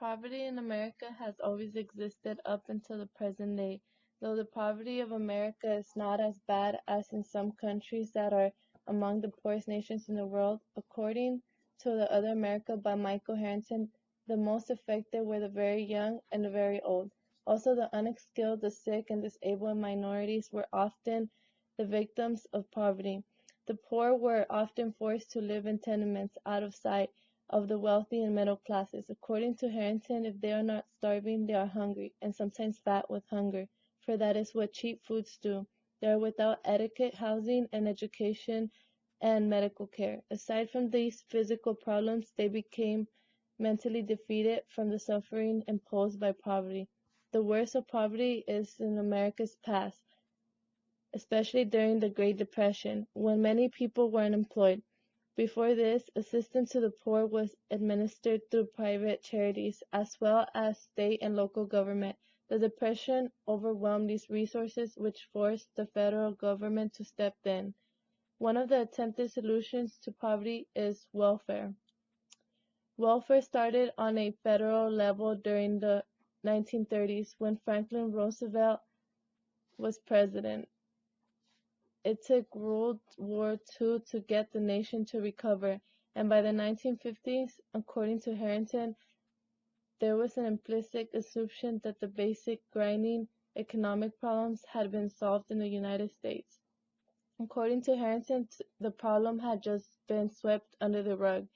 Poverty in America has always existed up until the present day, though the poverty of America is not as bad as in some countries that are among the poorest nations in the world. According to The Other America by Michael Harrington, the most affected were the very young and the very old. Also, the unskilled, the sick, and disabled minorities were often the victims of poverty. The poor were often forced to live in tenements out of sight of the wealthy and middle classes. According to Harrington, if they are not starving, they are hungry, and sometimes fat with hunger, for that is what cheap foods do. They are without adequate housing and education and medical care. Aside from these physical problems, they became mentally defeated from the suffering imposed by poverty. The worst of poverty is in America's past, especially during the Great Depression, when many people were unemployed. Before this, assistance to the poor was administered through private charities as well as state and local government. The Depression overwhelmed these resources, which forced the federal government to step in. One of the attempted solutions to poverty is welfare. Welfare started on a federal level during the 1930s when Franklin Roosevelt was president. It took World War II to get the nation to recover, and by the 1950s, according to Harrington, there was an implicit assumption that the basic grinding economic problems had been solved in the United States. According to Harrington, the problem had just been swept under the rug.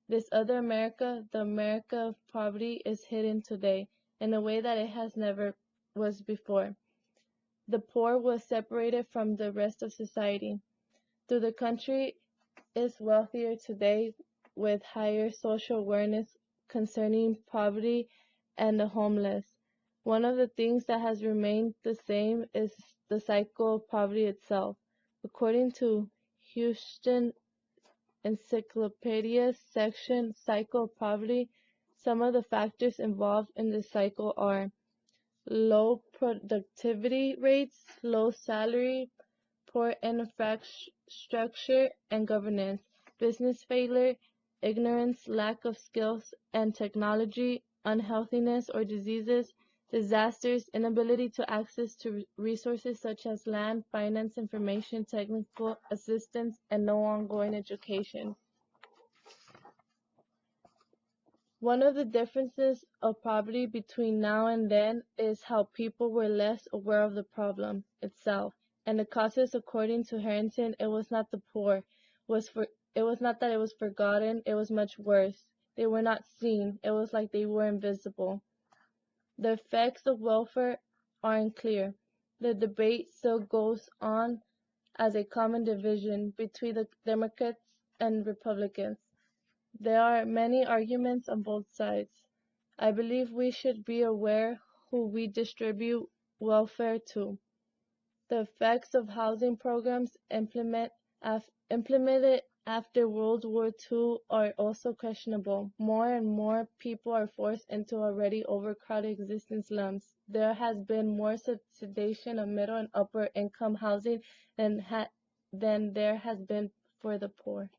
This other America, the America of poverty, is hidden today in a way that it has never was before. The poor was separated from the rest of society. Though the country is wealthier today with higher social awareness concerning poverty and the homeless, one of the things that has remained the same is the cycle of poverty itself. According to Houston Encyclopedia's section Cycle of Poverty, some of the factors involved in this cycle are low productivity rates, low salary, poor infrastructure and governance, business failure, ignorance, lack of skills and technology, unhealthiness or diseases, disasters, inability to access to resources such as land, finance, information, technical assistance, and no ongoing education. One of the differences of poverty between now and then is how people were less aware of the problem itself, and the causes. According to Harrington, it was not the poor, it was not that it was forgotten, it was much worse. They were not seen, it was like they were invisible. The effects of welfare are unclear. The debate still goes on as a common division between the Democrats and Republicans. There are many arguments on both sides. I believe we should be aware who we distribute welfare to. The effects of housing programs implemented after World War II are also questionable. More and more people are forced into already overcrowded existing slums. There has been more subsidization of middle and upper income housing than there has been for the poor.